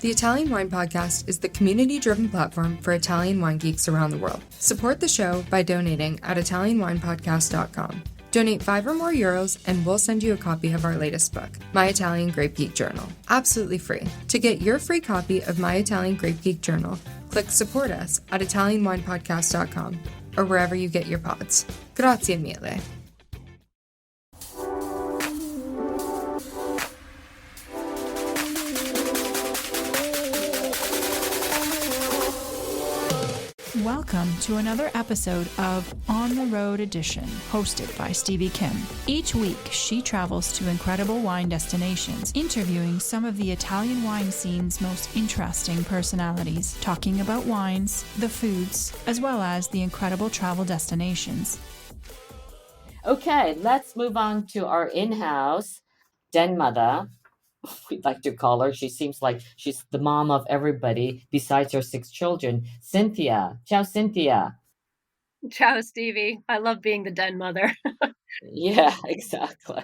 The Italian Wine Podcast is the community-driven platform for Italian wine geeks around the world. Support the show by donating at ItalianWinepodcast.com. Donate €5 or more and we'll send you a copy of our latest book, My Italian Grape Geek Journal, absolutely free. To get your free copy of My Italian Grape Geek Journal, click Support Us at ItalianWinepodcast.com or wherever you get your pods. Grazie mille. Welcome to another episode of On the Road Edition, hosted by Stevie Kim. Each week, she travels to incredible wine destinations, interviewing some of the Italian wine scene's most interesting personalities, talking about wines, the foods, as well as the incredible travel destinations. Okay, let's move on to our in-house den mother. We'd like to call her. She seems like she's the mom of everybody besides her 6 children. Cynthia. Ciao, Cynthia. Ciao, Stevie. I love being the den mother. Yeah, exactly.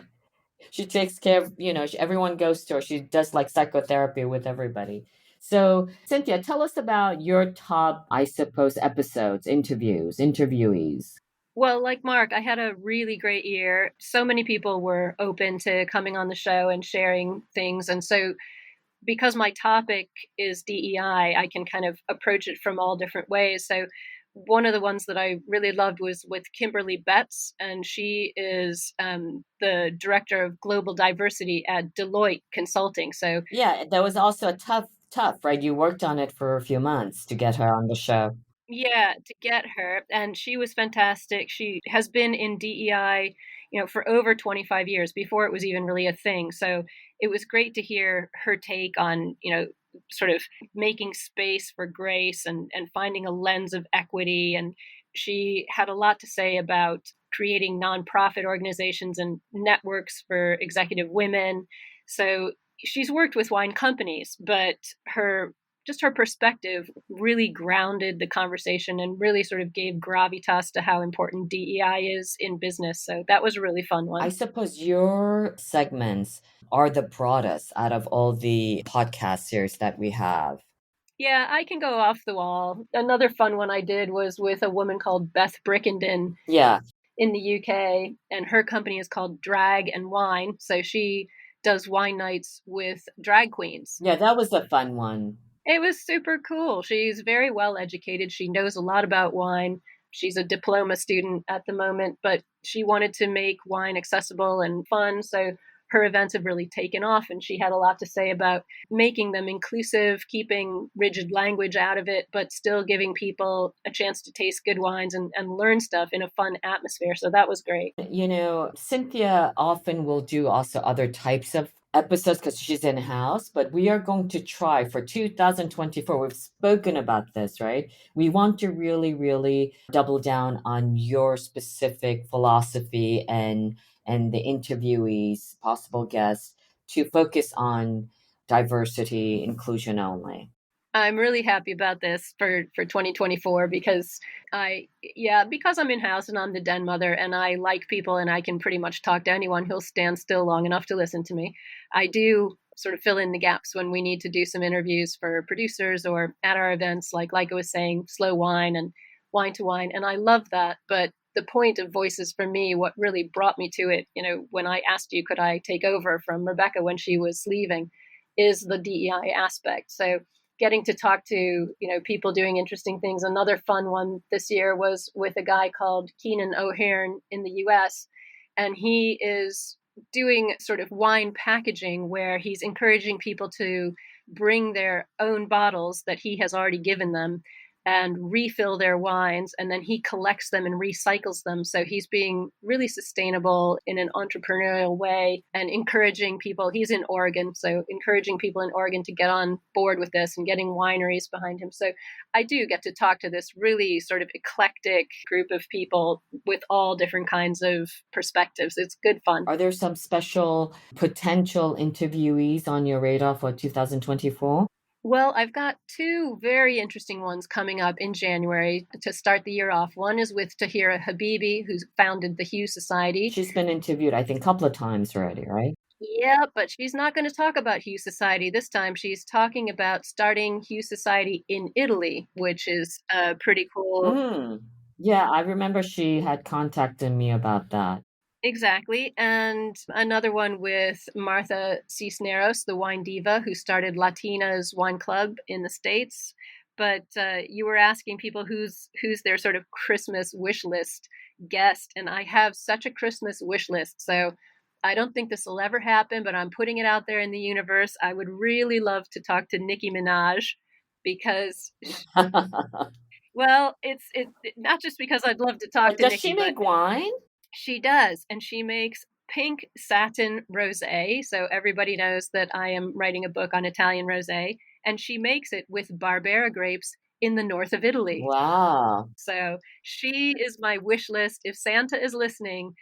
She takes care of, everyone goes to her. She does like psychotherapy with everybody. So, Cynthia, tell us about your top, I suppose, episodes, interviewees. Well, like Marc, I had a really great year. So many people were open to coming on the show and sharing things. And so because my topic is DEI, I can kind of approach it from all different ways. So one of the ones that I really loved was with Kimberly Betts, and she is the director of global diversity at Deloitte Consulting. So yeah, that was also a tough, right? You worked on it for a few months to get her on the show. Yeah, to get her. And she was fantastic. She has been in DEI, for over 25 years before it was even really a thing. So it was great to hear her take on, sort of making space for grace and finding a lens of equity. And she had a lot to say about creating nonprofit organizations and networks for executive women. So she's worked with wine companies, but her perspective really grounded the conversation and really sort of gave gravitas to how important DEI is in business. So that was a really fun one. I suppose your segments are the broadest out of all the podcast series that we have. Yeah, I can go off the wall. Another fun one I did was with a woman called Beth Brickenden. Yeah. In the UK, and her company is called Drag and Wine. So she does wine nights with drag queens. Yeah, that was a fun one. It was super cool. She's very well educated. She knows a lot about wine. She's a diploma student at the moment, but she wanted to make wine accessible and fun. So her events have really taken off, and she had a lot to say about making them inclusive, keeping rigid language out of it, but still giving people a chance to taste good wines and learn stuff in a fun atmosphere. So that was great. Cynthia often will do also other types of episodes because she's in-house, but we are going to try for 2024. We've spoken about this, right? We want to really, really double down on your specific philosophy and the interviewees, possible guests, to focus on diversity, inclusion only. I'm really happy about this for 2024 because because I'm in-house and I'm the den mother and I like people and I can pretty much talk to anyone who'll stand still long enough to listen to me. I do sort of fill in the gaps when we need to do some interviews for producers or at our events, like Lyka was saying, slow wine and wine to wine. And I love that. But the point of Voices for me, what really brought me to it, when I asked you, could I take over from Rebecca when she was leaving, is the DEI aspect. So getting to talk to, people doing interesting things. Another fun one this year was with a guy called Keenan O'Hearn in the US. And he is doing sort of wine packaging where he's encouraging people to bring their own bottles that he has already given them and refill their wines, and then he collects them and recycles them. So he's being really sustainable in an entrepreneurial way and encouraging people. He's in Oregon, so encouraging people in Oregon to get on board with this and getting wineries behind him. So I do get to talk to this really sort of eclectic group of people with all different kinds of perspectives. It's good fun. Are there some special potential interviewees on your radar for 2024? Well, I've got 2 very interesting ones coming up in January to start the year off. One is with Tahira Habibi, who's founded the Hue Society. She's been interviewed, I think, a couple of times already, right? Yeah, but she's not going to talk about Hue Society this time. She's talking about starting Hue Society in Italy, which is pretty cool. Mm. Yeah, I remember she had contacted me about that. Exactly. And another one with Martha Cisneros, the wine diva who started Latina's Wine Club in the States. But you were asking people who's their sort of Christmas wish list guest, and I have such a Christmas wish list. So I don't think this will ever happen, but I'm putting it out there in the universe. I would really love to talk to Nicki Minaj because, well, it's not just because I'd love to talk to Does she Nicki, but make wine? she does, and she makes pink satin rosé. So everybody knows that I am writing a book on Italian rosé, and she makes it with Barbera grapes in the north of Italy. Wow. So she is my wish list. If Santa is listening,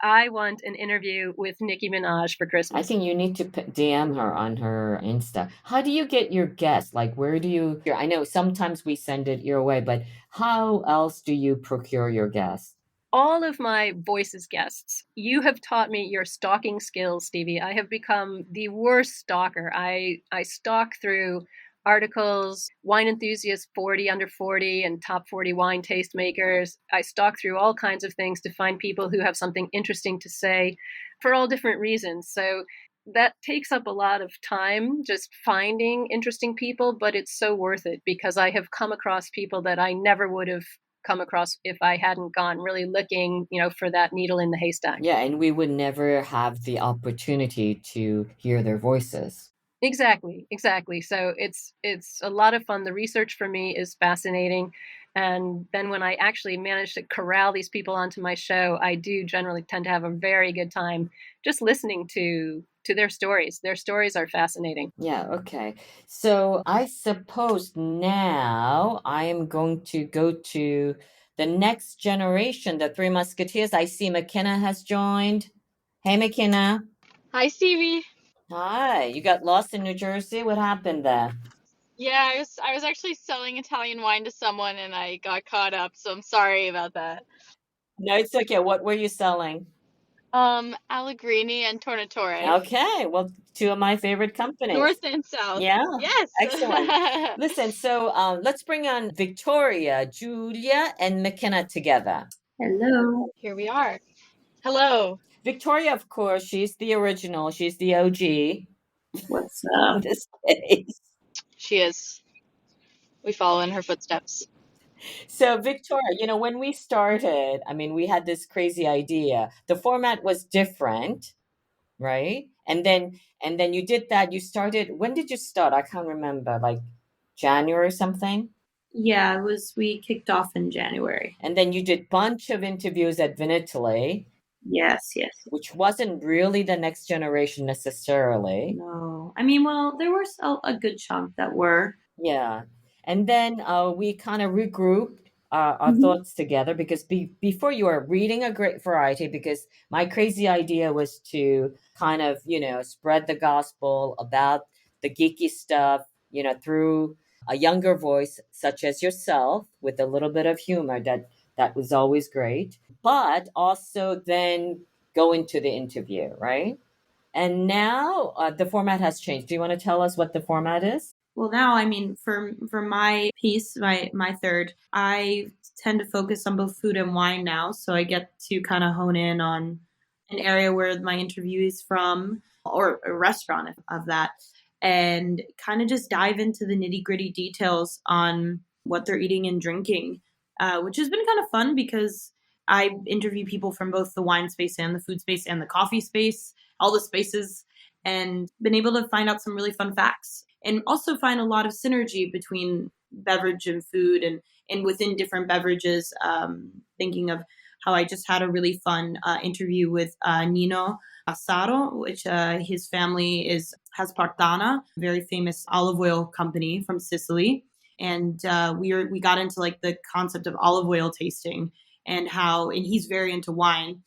I want an interview with Nicki Minaj for I Christmas. think you need to DM her on her Insta. How do you get your guests? Like, where do you? I know sometimes we send it your way, but how else do you procure your guests? All of my Voices guests, you have taught me your stalking skills, Stevie. I have become the worst stalker. I stalk through articles, Wine Enthusiast 40 under 40 and top 40 wine tastemakers. I stalk through all kinds of things to find people who have something interesting to say for all different reasons. So that takes up a lot of time just finding interesting people, but it's so worth it because I have come across people that I never would have come across if I hadn't gone really looking, for that needle in the haystack. Yeah, and we would never have the opportunity to hear their voices. Exactly. So it's a lot of fun. The research for me is fascinating. And then when I actually manage to corral these people onto my show, I do generally tend to have a very good time just listening to their stories. Their stories are fascinating. Yeah, okay. So I suppose now I am going to go to the next generation, the Three Musketeers. I see Mckenna has joined. Hey, Mckenna. Hi, Stevie. Hi. You got lost in New Jersey? What happened there? Yeah, I was actually selling Italian wine to someone and I got caught up, so I'm sorry about that. No, it's okay. What were you selling? Allegrini and Tornatore. Okay, well, two of my favorite companies. North and South. Yeah, Yes. excellent. Listen, so let's bring on Victoria, Julia, and McKenna together. Hello. Here we are. Hello. Victoria, of course, she's the original. She's the OG What's in up? this case. She is. We follow in her footsteps. So, Victoria, when we started, I mean, we had this crazy idea. The format was different, right? And then you did that. You started, when did you start? I can't remember, like January or something. Yeah, we kicked off in January. And then you did bunch of interviews at Vinitaly, Yes. which wasn't really the next generation necessarily. No. I mean, well, there were a good chunk that were. Yeah. And then we kind of regrouped our Mhm. thoughts together because before you were reading a great variety, because my crazy idea was to kind of, spread the gospel about the geeky stuff, through a younger voice such as yourself with a little bit of humor that was always great, but also then go into the interview, right? And now the format has changed. Do you want to tell us what the format is? Well, now, I mean, for my piece, my third, I tend to focus on both food and wine now, so I get to kind of hone in on an area where my interview is from, or a restaurant of that, and kind of just dive into the nitty gritty details on what they're eating and drinking, which has been kind of fun because I interview people from both the wine space and the food space and the coffee space, all the spaces, and been able to find out some really fun facts and also find a lot of synergy between beverage and food and within different beverages. Thinking of how I just had a really fun interview with Nino Assaro, which his family has Partana, a very famous olive oil company from Sicily. And we got into like the concept of olive oil tasting and he's very into wine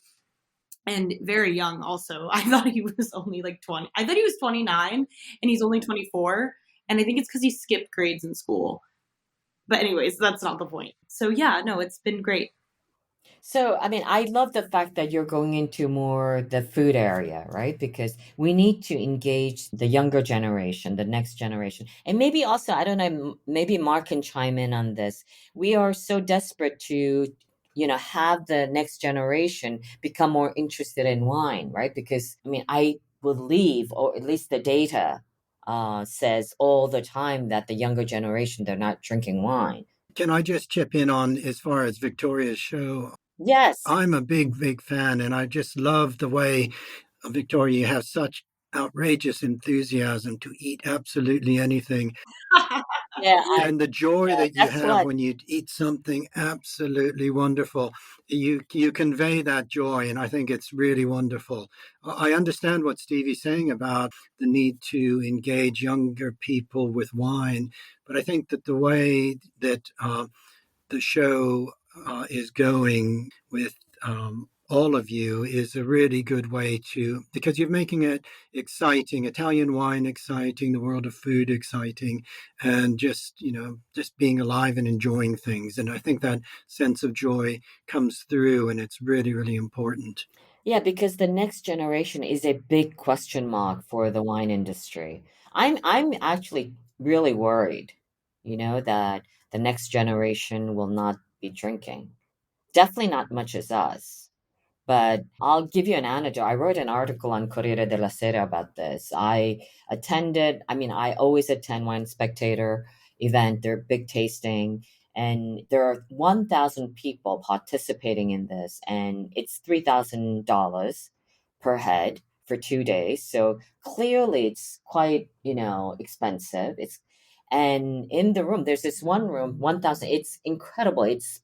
and very young also. I thought he was only like 20. I thought he was 29 and he's only 24. And I think it's because he skipped grades in school. But anyways, that's not the point. So yeah, no, it's been great. So, I mean, I love the fact that you're going into more the food area, right? Because we need to engage the younger generation, the next generation. And maybe also, I don't know, maybe Mark can chime in on this. We are so desperate to, have the next generation become more interested in wine, right? Because, I mean, I believe, or at least the data says all the time that the younger generation, they're not drinking wine. Can I just chip in on as far as Victoria's show? Yes. I'm a big, big fan, and I just love the way Victoria, you have such outrageous enthusiasm to eat absolutely anything, Yeah, and the joy yeah, that you that's have what. when you eat something absolutely wonderful. You convey that joy, and I think it's really wonderful. I understand what Stevie's saying about the need to engage younger people with wine, but I think that the way that the show is going with all of you is a really good way to, because you're making it exciting, Italian wine exciting, the world of food exciting, and just being alive and enjoying things. And I think that sense of joy comes through, and it's really, really important. Yeah, because the next generation is a big question mark for the wine industry. I'm actually really worried, that the next generation will not be drinking. Definitely not much as us. But I'll give you an anecdote. I wrote an article on Corriere della Sera about this. I always attend Wine Spectator event, their big tasting, and there are 1,000 people participating in this, and it's $3,000 per head for 2 days. So clearly it's quite, expensive. And in the room, there's this one room, 1,000, it's incredible. It's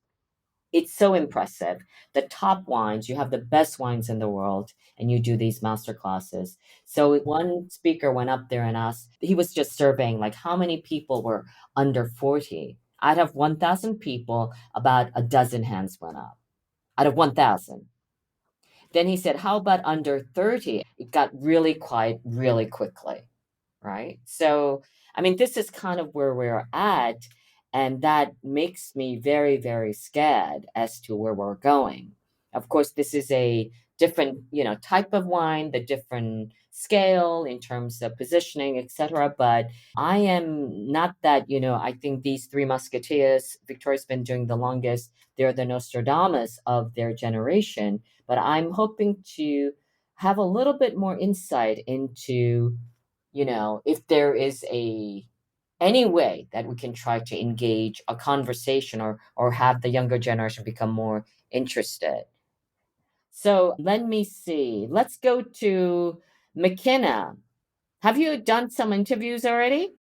so impressive. The top wines, you have the best wines in the world, and you do these master classes. So one speaker went up there and asked, he was just surveying like how many people were under 40. Out of 1,000 people, about a dozen hands went up. Out of 1,000. Then he said, how about under 30? It got really quiet really quickly, right? So, I mean, this is kind of where we're at, and that makes me very, very scared as to where we're going. Of course, this is a different, type of wine, the different scale in terms of positioning, etc. But I am not that, I think these three musketeers, Victoria's been doing the longest. They're the Nostradamus of their generation. But I'm hoping to have a little bit more insight into if there is any way that we can try to engage a conversation or have the younger generation become more interested. So let me see. Let's go to Mckenna. Have you done some interviews already?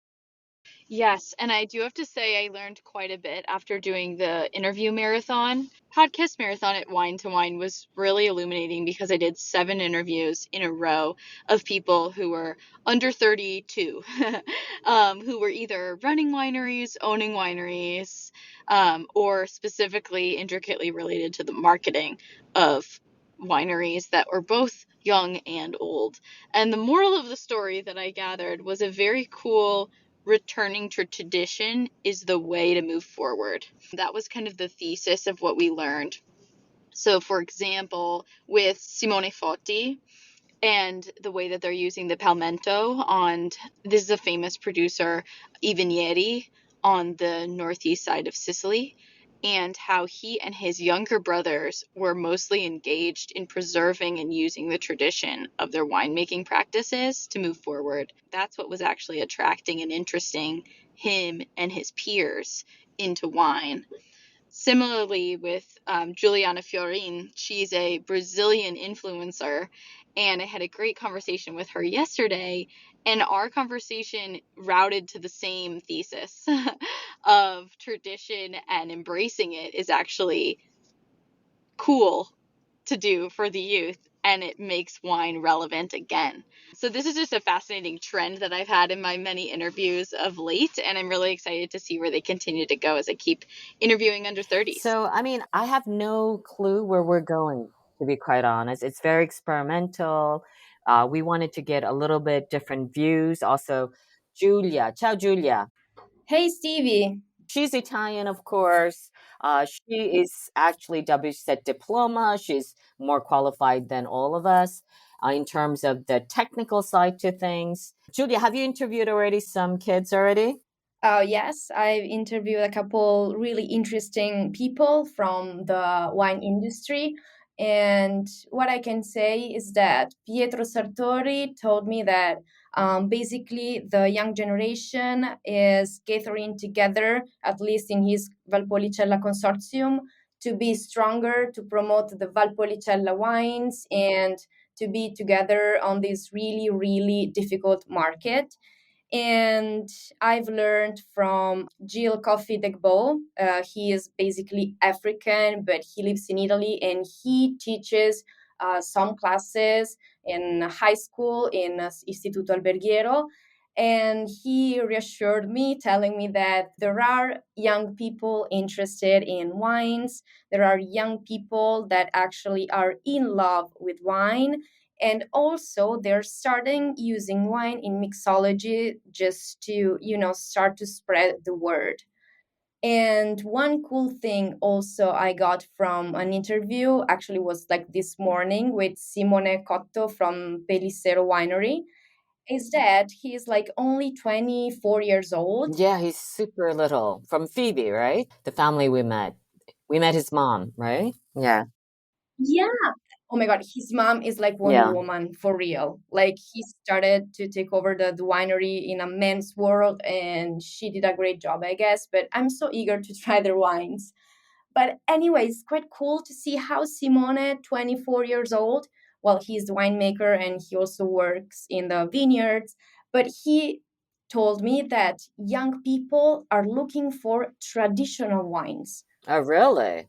Yes, and I do have to say I learned quite a bit after doing the interview marathon. Podcast marathon at Wine to Wine was really illuminating because I did 7 interviews in a row of people who were under 32, who were either running wineries, owning wineries, or specifically intricately related to the marketing of wineries that were both young and old. And the moral of the story that I gathered was a very cool returning to tradition is the way to move forward. That was kind of the thesis of what we learned. So, for example, with Simone Foti and the way that they're using the palmento on, this is a famous producer, I Vigneti, on the northeast side of Sicily, and how he and his younger brothers were mostly engaged in preserving and using the tradition of their winemaking practices to move forward. That's what was actually attracting and interesting him and his peers into wine. Similarly, with Juliana Fiorin, she's a Brazilian influencer, and I had a great conversation with her yesterday, and our conversation routed to the same thesis of tradition and embracing it is actually cool to do for the youth, and it makes wine relevant again. So this is just a fascinating trend that I've had in my many interviews of late, and I'm really excited to see where they continue to go as I keep interviewing under 30s. So, I mean, I have no clue where we're going, to be quite honest. It's very experimental. We wanted to get a little bit different views. Also, Giulia. Ciao, Giulia. Hey, Stevie. She's Italian, of course. She is actually WSET diploma. She's more qualified than all of us in terms of the technical side to things. Julia, have you interviewed already some kids already? Yes, I've interviewed a couple really interesting people from the wine industry. And what I can say is that Pietro Sartori told me that basically the young generation is gathering together, at least in his Valpolicella consortium, to be stronger, to promote the Valpolicella wines, and to be together on this really, really difficult market. And I've learned from Gil Coffey Degbo. He is basically African, but he lives in Italy, and he teaches some classes in high school in Istituto Alberghiero. And he reassured me, telling me that there are young people interested in wines. There are young people that actually are in love with wine, and also they're starting using wine in mixology just to start to spread the word. And one cool thing also I got from an interview actually was like this morning with Simone Cotto from Pellicero Winery, is that he's like only 24 years old. Yeah, he's super little. From Phoebe, right? The family we met. We met his mom, right? Yeah. Yeah. Oh my God, his mom is like Wonder Yeah. Woman for real. Like he started to take over the winery in a men's world, and she did a great job, I guess. But I'm so eager to try their wines. But anyway, it's quite cool to see how Simone, 24 years old, well, he's the winemaker and he also works in the vineyards, but he told me that young people are looking for traditional wines. Oh, really?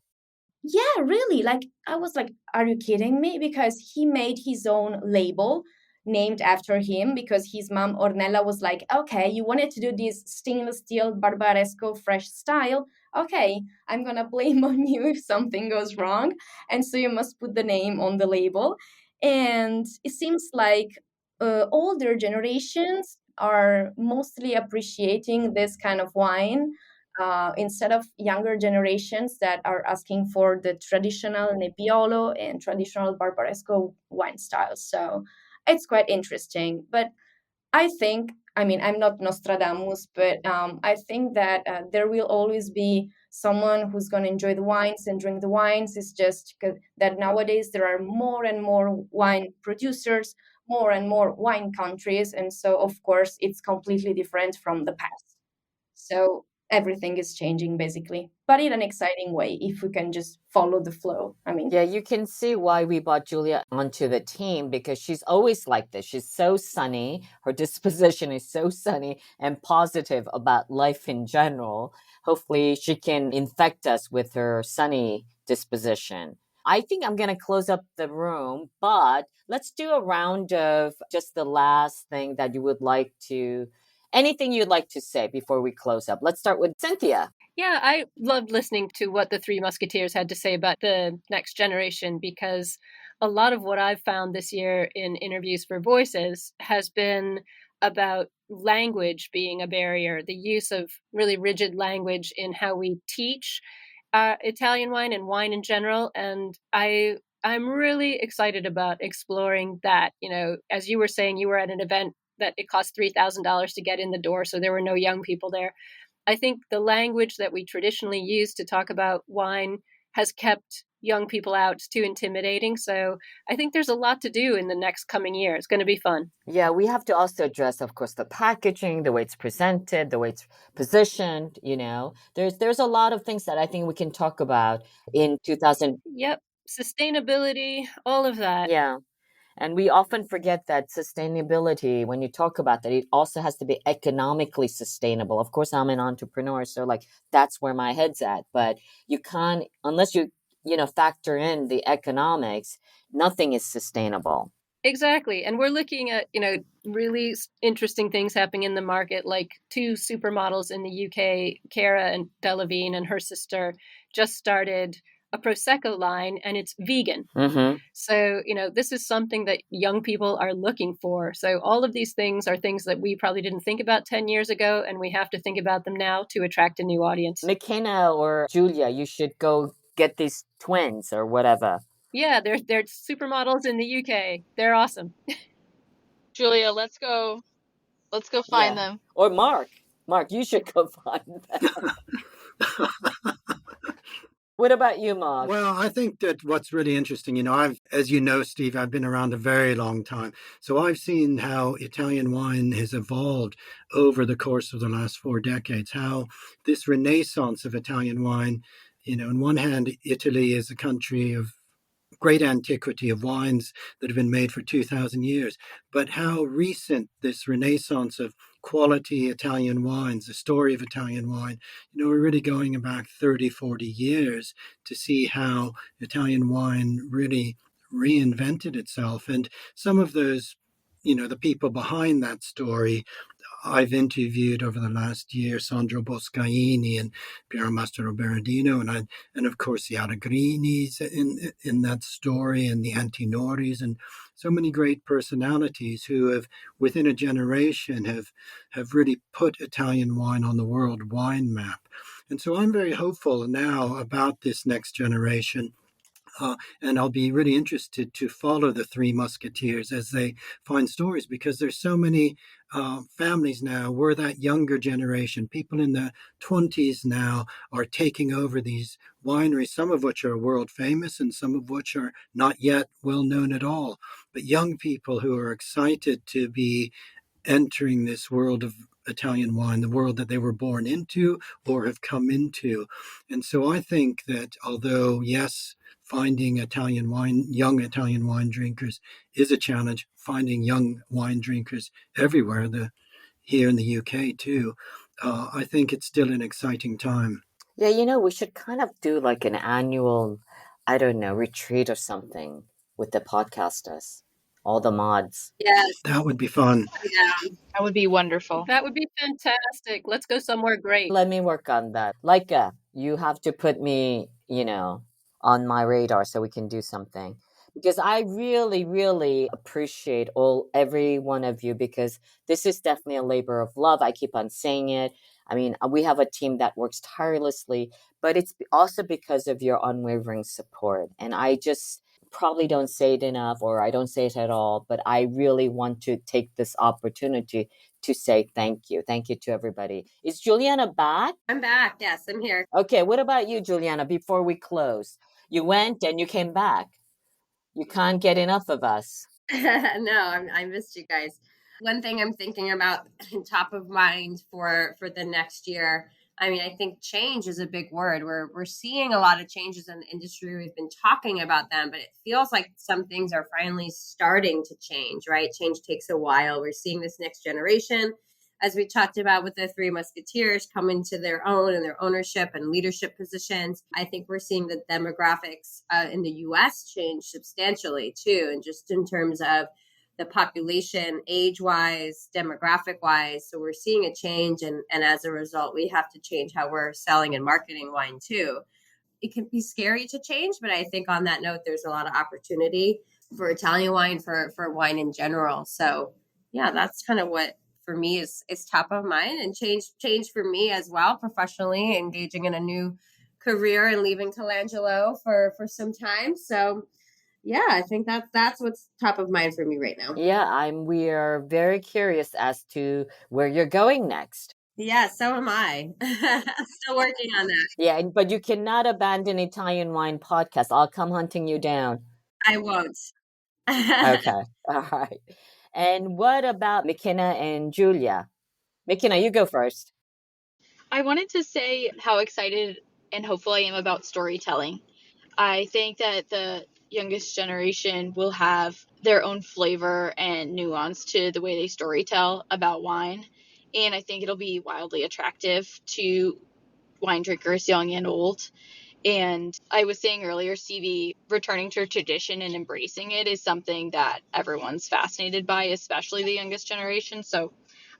Yeah, really. Like, I was like, are you kidding me? Because he made his own label named after him because his mom, Ornella, was like, okay, you wanted to do this stainless steel Barbaresco fresh style. Okay, I'm going to blame on you if something goes wrong. And so you must put the name on the label. And it seems like older generations are mostly appreciating this kind of wine instead of younger generations that are asking for the traditional Nebbiolo and traditional Barbaresco wine styles. So it's quite interesting. But I think, I mean, I'm not Nostradamus, but I think that there will always be someone who's going to enjoy the wines and drink the wines. It's just that nowadays there are more and more wine producers, more and more wine countries. And so, of course, it's completely different from the past. So everything is changing basically, but in an exciting way if we can just follow the flow. I mean, Yeah, you can see why we brought Julia onto the team because she's always like this. She's so sunny. Her disposition is so sunny and positive about life in general. Hopefully, she can infect us with her sunny disposition. I think I'm going to close up the room, but let's do a round of just the last thing that you would like to, anything you'd like to say before we close up. Let's start with Cynthia. Yeah, I loved listening to what the Three Musketeers had to say about the next generation because a lot of what I've found this year in interviews for Voices has been about language being a barrier, the use of really rigid language in how we teach Italian wine and wine in general. And I'm really excited about exploring that. You know, as you were saying, you were at an event that it cost $3,000 to get in the door, so there were no young people there. I think the language that we traditionally use to talk about wine has kept young people out. It's too intimidating. So I think there's a lot to do in the next coming year. It's going to be fun. Yeah, we have to also address, of course, the packaging, the way it's presented, the way it's positioned. You know, there's a lot of things that I think we can talk about in 2000. Yep. Sustainability, all of that. Yeah. And we often forget that sustainability, when you talk about that, it also has to be economically sustainable. Of course, I'm an entrepreneur, so like that's where my head's at. But you can't, unless you factor in the economics, nothing is sustainable. Exactly. And we're looking at, really interesting things happening in the market, like two supermodels in the UK, Cara and Delavine and her sister, just started a Prosecco line and it's vegan. Mm-hmm. So, this is something that young people are looking for. So all of these things are things that we probably didn't think about 10 years ago, and we have to think about them now to attract a new audience. Mckenna or Giulia, you should go get these twins or whatever. Yeah, they're supermodels in the UK. They're awesome. Julia, let's go find them. Or Marc, you should go find them. What about you, Marc? Well, I think that what's really interesting, as you know, Steve, I've been around a very long time. So I've seen how Italian wine has evolved over the course of the last 4 decades, how this renaissance of Italian wine, on one hand, Italy is a country of great antiquity of wines that have been made for 2,000 years, but how recent this renaissance of quality Italian wines, the story of Italian wine, we're really going back 30, 40 years to see how Italian wine really reinvented itself. And some of those, the people behind that story, I've interviewed over the last year, Sandro Boscaini and Piero Mastro Berardino, and of course the Aragrinis in that story, and the Antinoris, and so many great personalities who have, within a generation, have really put Italian wine on the world wine map. And so I'm very hopeful now about this next generation. And I'll be really interested to follow the Three Musketeers as they find stories, because there's so many families now. We're that younger generation. People in the 20s now are taking over these wineries, some of which are world famous and some of which are not yet well known at all. But young people who are excited to be entering this world of Italian wine, the world that they were born into or have come into. And so I think that although, yes, finding young Italian wine drinkers is a challenge, finding young wine drinkers everywhere, here in the UK too, I think it's still an exciting time. Yeah, we should kind of do like an annual, I don't know, retreat or something with the podcasters, all the mods. Yes. That would be fun. Yeah. That would be wonderful. That would be fantastic. Let's go somewhere great. Let me work on that. Lyka, you have to put me, on my radar so we can do something. Because I really, really appreciate every one of you, because this is definitely a labor of love. I keep on saying it. I mean, we have a team that works tirelessly, but it's also because of your unwavering support. And I just probably don't say it enough, or I don't say it at all, but I really want to take this opportunity to say thank you. Thank you to everybody. Is Juliana back? I'm back. Yes, I'm here. Okay, what about you, Juliana, before we close? You went and you came back. You can't get enough of us. No, I missed you guys. One thing I'm thinking about top of mind for the next year, I mean, I think change is a big word. We're seeing a lot of changes in the industry. We've been talking about them, but it feels like some things are finally starting to change, right? Change takes a while. We're seeing this next generation, as we talked about with the Three Musketeers, come into their own and their ownership and leadership positions. I think we're seeing the demographics in the US change substantially too, and just in terms of the population, age-wise, demographic-wise. So we're seeing a change, and as a result, we have to change how we're selling and marketing wine too. It can be scary to change, but I think on that note, there's a lot of opportunity for Italian wine, for wine in general. So yeah, that's kind of what for me is top of mind, and change for me as well professionally, engaging in a new career and leaving Colangelo for some time. So yeah, I think that's what's top of mind for me right now. Yeah, we are very curious as to where you're going next. Yeah, so am I. Still working on that. Yeah, but you cannot abandon Italian Wine Podcast. I'll come hunting you down. I won't. Okay, all right. And what about Mckenna and Giulia? Mckenna, you go first. I wanted to say how excited and hopeful I am about storytelling. I think that the youngest generation will have their own flavor and nuance to the way they storytell about wine. And I think it'll be wildly attractive to wine drinkers, young and old. And I was saying earlier, Stevie, returning to tradition and embracing it is something that everyone's fascinated by, especially the youngest generation. So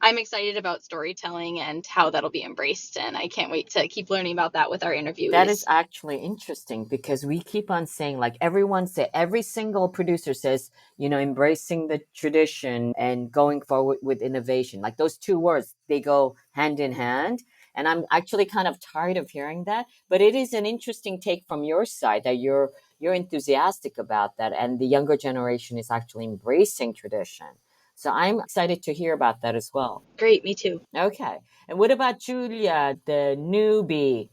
I'm excited about storytelling and how that'll be embraced. And I can't wait to keep learning about that with our interviewees. That is actually interesting because we keep on saying, like every single producer says, embracing the tradition and going forward with innovation. Like those two words, they go hand in hand. And I'm actually kind of tired of hearing that. But it is an interesting take from your side that you're enthusiastic about that. And the younger generation is actually embracing tradition. So I'm excited to hear about that as well. Great, me too. Okay. And what about Giulia, the newbie?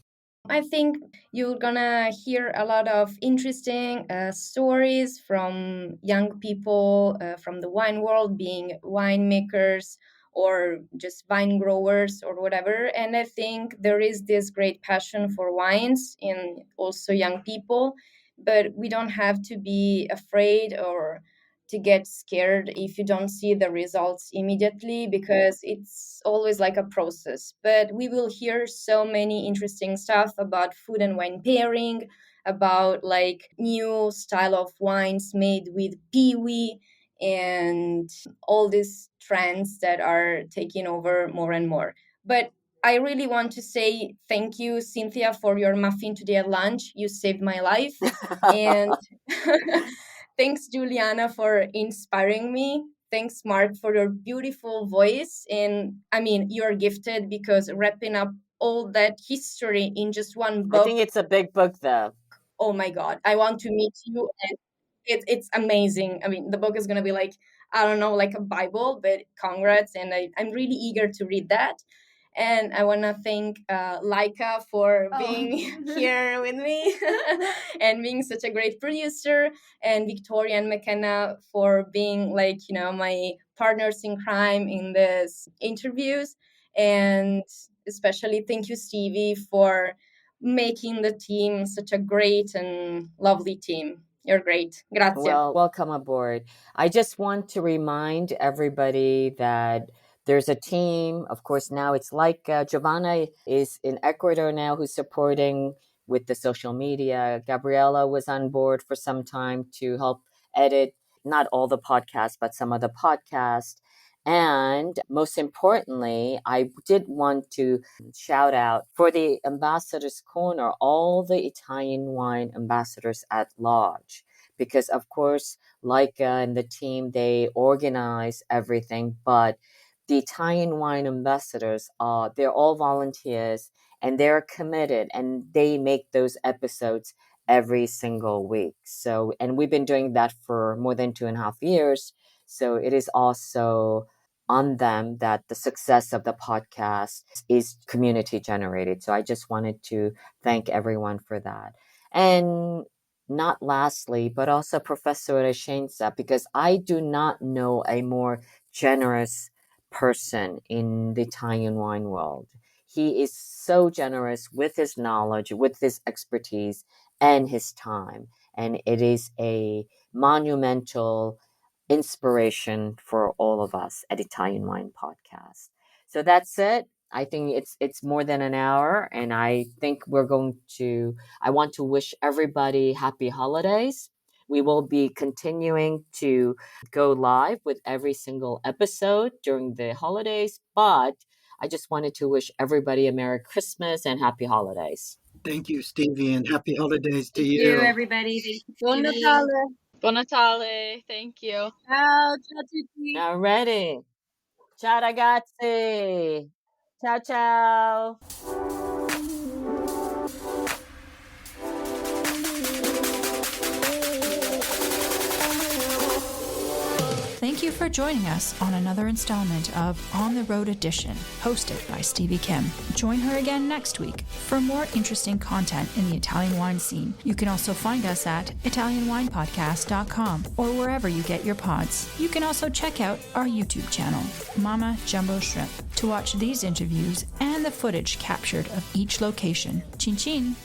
I think you're gonna hear a lot of interesting stories from young people from the wine world, being winemakers or just vine growers or whatever. And I think there is this great passion for wines in also young people, but we don't have to be afraid or to get scared if you don't see the results immediately, because it's always like a process. But we will hear so many interesting stuff about food and wine pairing, about like new style of wines made with peewee, and all these trends that are taking over more and more. But I really want to say thank you, Cynthia, for your muffin today at lunch. You saved my life. And thanks, Juliana, for inspiring me. Thanks, Marc, for your beautiful voice. And I mean, you're gifted because wrapping up all that history in just one book. I think it's a big book, though. Oh my God, I want to meet you. And it's amazing. I mean, the book is going to be like, I don't know, like a Bible, but congrats. And I'm really eager to read that. And I want to thank Lyka for being here with me and being such a great producer, and Victoria and Mckenna for being like, my partners in crime in these interviews. And especially thank you, Stevie, for making the team such a great and lovely team. You're great. Grazie. Well, welcome aboard. I just want to remind everybody that there's a team. Of course, now it's like Giovanna is in Ecuador now, who's supporting with the social media. Gabriella was on board for some time to help edit not all the podcasts, but some of the podcasts. And most importantly, I did want to shout out for the Ambassadors Corner, all the Italian wine ambassadors at large, because of course, Lyka and the team, they organize everything, but the Italian wine ambassadors they're all volunteers and they're committed and they make those episodes every single week. So, and we've been doing that for more than 2.5 years. So it is also on them that the success of the podcast is community generated. So I just wanted to thank everyone for that. And not lastly, but also Professor Rescenza, because I do not know a more generous person in the Italian wine world. He is so generous with his knowledge, with his expertise, and his time. And it is a monumental inspiration for all of us at Italian Wine Podcast. So that's it. I think it's more than an hour, and I think I want to wish everybody happy holidays. We will be continuing to go live with every single episode during the holidays, but I just wanted to wish everybody a Merry Christmas and happy holidays. Thank you, Stevie, and happy holidays to Thank you. you, everybody. Thank you, Buon Stevie. Natale. Buon Natale. Thank you. Ciao, ciao tutti. Alrighty. Ciao ragazzi. Ciao ciao. Thank you for joining us on another installment of On the Road Edition, hosted by Stevie Kim. Join her again next week for more interesting content in the Italian wine scene. You can also find us at ItalianWinePodcast.com or wherever you get your pods. You can also check out our YouTube channel, Mama Jumbo Shrimp, to watch these interviews and the footage captured of each location. Chin chin!